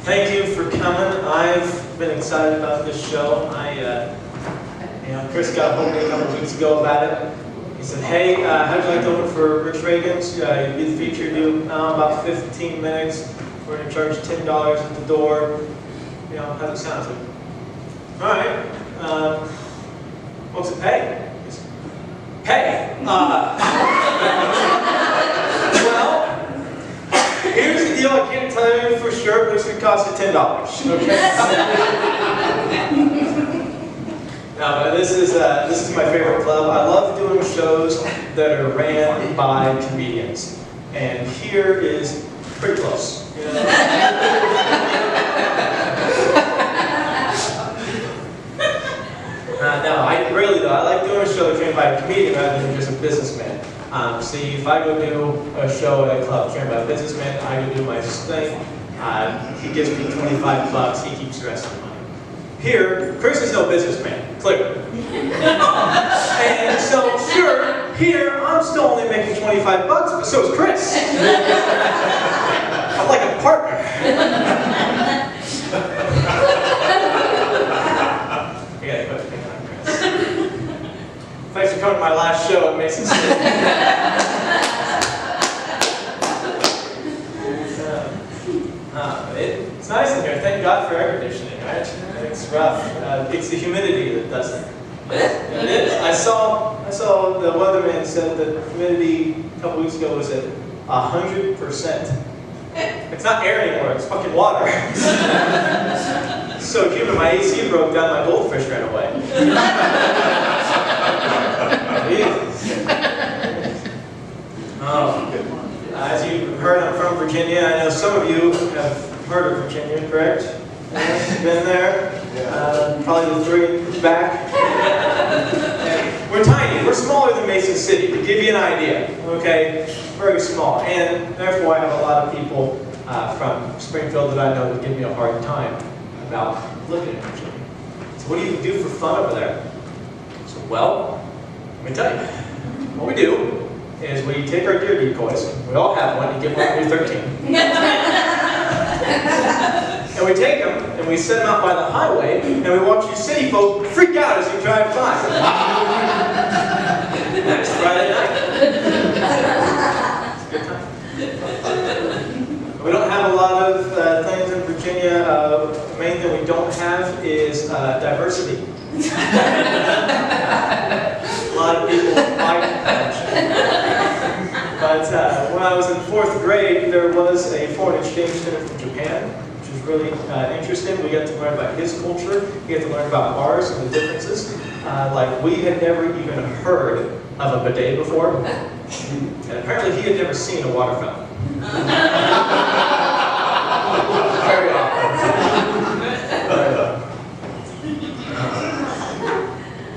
Thank you for coming. I've been excited about this show. Chris got hold of me a couple weeks ago about it. He said, "Hey, how'd you like to open for Rich Reagan's? You'd be the featured do about 15 minutes. We're going to charge $10 at the door. How's it sound?" I said, "All right. What's it pay?" He said, "Pay? Well, here's the deal. I can't tell you for sure, but it's going to cost you $10. Okay?" No, but this is my favorite club. I love doing shows that are ran by comedians, and here is pretty close. No, I really do. I like doing a show that's ran by a comedian rather than just a businessman. See, if I go do a show at a club ran by a businessman, I go do my thing. He gives me $25. He keeps the rest of the money. Here, Chris is no businessman, clearly. And so, sure, here, I'm still only making $25, but so is Chris. I'm like a partner. I gotta quit picking on Chris. Thanks for coming to my last show at Mason City. It's nice in here. Thank God for air conditioning, right? It's rough. It's the humidity that does it. It is. I saw the weatherman said that the humidity a couple weeks ago was at 100%. It's not air anymore. It's fucking water. So humid, my AC broke down. My goldfish ran away. As you heard, I'm from Virginia. I know some of you have heard of Virginia, correct? Been there? Probably the three back. We're tiny. We're smaller than Mason City, to give you an idea. Okay? Very small. And therefore, I have a lot of people from Springfield that I know that give me a hard time about living in Virginia. So what do you do for fun over there? So, well, let me tell you. What we do is we take our deer decoys. We all have one. You get one when you're 13. And we take them and we set them out by the highway and we watch you city folk freak out as you drive by. Next Friday night. It's a good time. We don't have a lot of things in Virginia. The main thing we don't have is diversity. A lot of people fight. But when I was in 4th grade, there was a foreign exchange student from Japan, which was really interesting. We got to learn about his culture. We got to learn about ours and the differences. Like, we had never even heard of a bidet before. And apparently he had never seen a water fountain. Very awkward.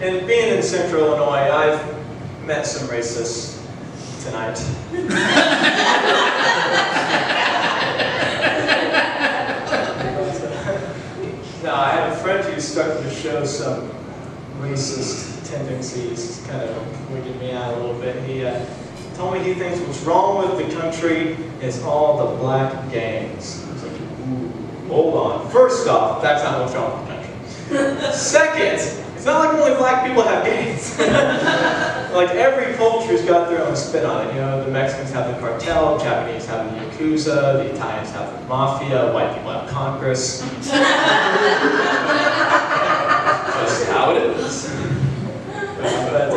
And being in Central Illinois, I've met some racists tonight. Now, I had a friend who started to show some racist tendencies, kind of wigging me out a little bit. He told me he thinks what's wrong with the country is all the black gangs. I was like, ooh, hold on. First off, that's not what's wrong with the country. Second, it's not like only black people have gangs. Like, every culture's got their own spin on it. The Mexicans have the cartel, Japanese have the Yakuza, the Italians have the mafia, white people have Congress. Just how it is. But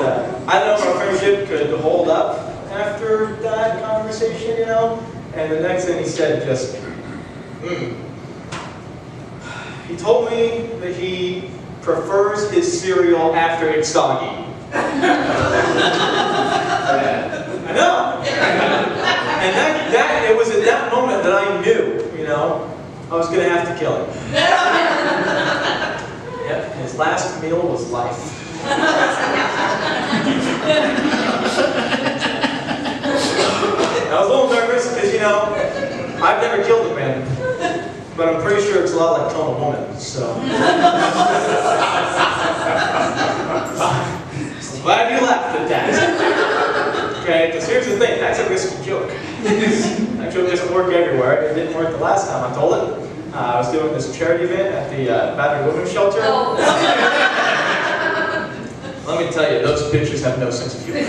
I don't know if our friendship could hold up after that conversation, And the next thing he said just, He told me that he prefers his cereal after it's soggy. I know. And it was at that moment that I knew, I was going to have to kill him. Yep, his last meal was life. I was a little nervous because, I've never killed a man. But I'm pretty sure it's a lot like killing a woman, so. Glad you laughed at that. Okay, because here's the thing, that's a risky joke. That joke doesn't work everywhere. It didn't work the last time I told it. I was doing this charity event at the battered women's shelter. Oh. Let me tell you, those pictures have no sense of humor.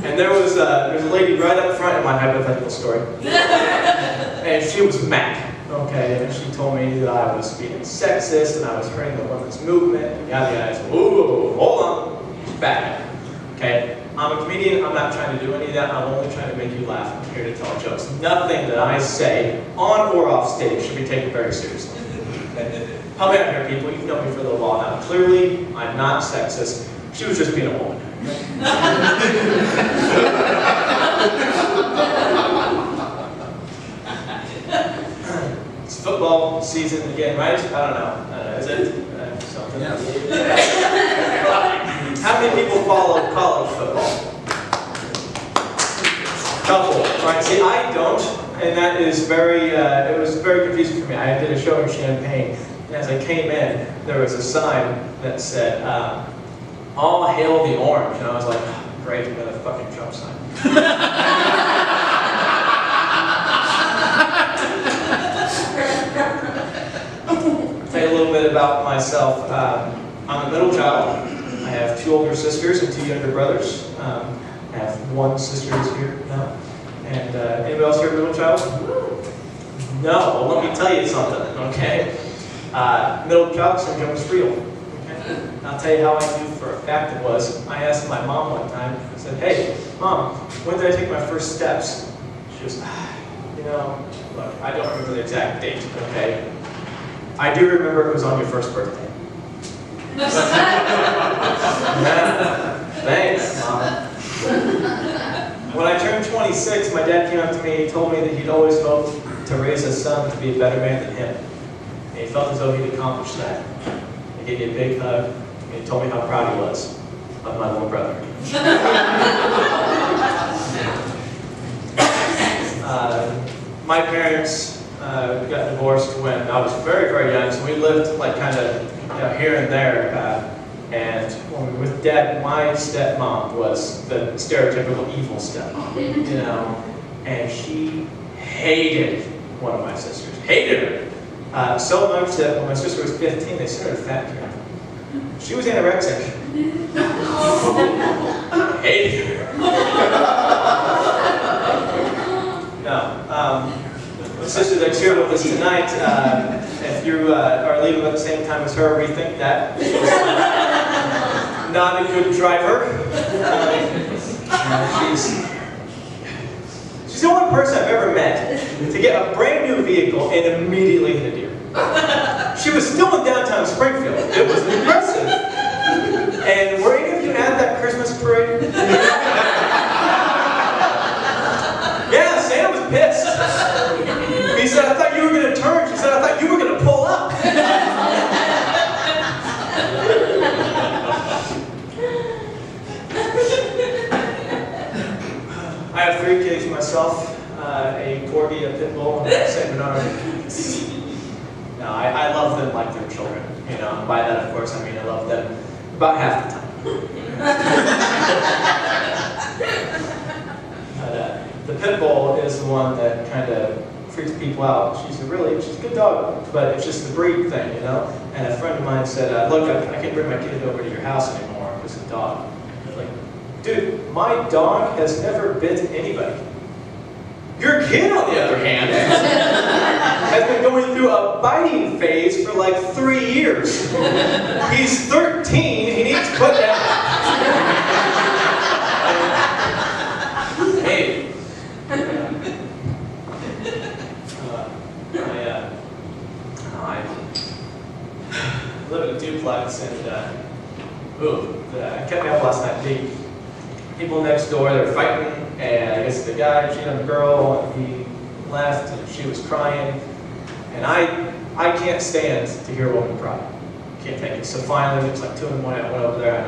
And there's a lady right up front in my hypothetical story. And she was mad. Okay, and she told me that I was being sexist and I was hurting the women's movement, and yada yada. So, ooh, hold on, she's bad. Okay, I'm a comedian, I'm not trying to do any of that, I'm only trying to make you laugh. I'm here to tell jokes. Nothing that I say, on or off stage, should be taken very seriously. Help me out here, people, you've known me for a little while now. Clearly, I'm not sexist. She was just being a woman. Football season again, right? I don't know. Is it something? Yeah. How many people follow college football? Couple. Right. See, I don't, and that is very. It was very confusing for me. I did a show in Champaign, and as I came in, there was a sign that said, "All hail the orange," and I was like, oh, "Great, another fucking Trump sign." Tell you a little bit about myself. I'm a middle child. I have 2 older sisters and 2 younger brothers. I have 1 sister who's here now. And anybody else here a middle child? No. Well, let me tell you something, okay? Middle child syndrome is real. Okay? I'll tell you how I knew for a fact it was. I asked my mom one time, I said, "Hey, Mom, when did I take my first steps?" She goes, "You know, look, I don't remember the exact date, okay? I do remember it was on your first birthday." Yeah, thanks, Mom. When I turned 26, my dad came up to me and told me that he'd always hoped to raise a son to be a better man than him. And he felt as though he'd accomplished that. He gave me a big hug, and he told me how proud he was of my little brother. My parents got divorced when I was very, very young, so we lived like kind of here and there. And when we were with Dad, my stepmom was the stereotypical evil stepmom, you know, and she hated one of my sisters, hated her, so much that when my sister was 15, they sent her to fat camp. She was anorexic. Hated her. No. The sister that's here with us tonight, if you are leaving at the same time as her, rethink that. Not a good driver. She's the only person I've ever met to get a brand new vehicle and immediately hit a deer. She was still in downtown Springfield. It was impressive. And were any of you at that Christmas parade? Yeah, Santa was pissed. He said, "I thought you were going to turn." She said, "I thought you were going to pull up." I have 3 kids myself, a Corgi, a Pit Bull, and a Saint Bernard. No, I love them like they're children. You know, and by that, of course, I mean I love them about half the time. The Pit Bull is the one that kind of freaks people out. She's a good dog, but it's just the breed thing, you know? And a friend of mine said, "Look, I can't bring my kid over to your house anymore because of the dog." I was like, "Dude, my dog has never bitten anybody." Your kid, on the other hand, has been going through a biting phase for like 3 years. He's 13, he needs put down. Hey. I live in a duplex, and kept me up last night. The people next door, they were fighting, and I guess the guy cheated on the girl, and he left, and she was crying, and I can't stand to hear a woman cry. Can't take it. So finally, it was like 2 in the morning. I went over there,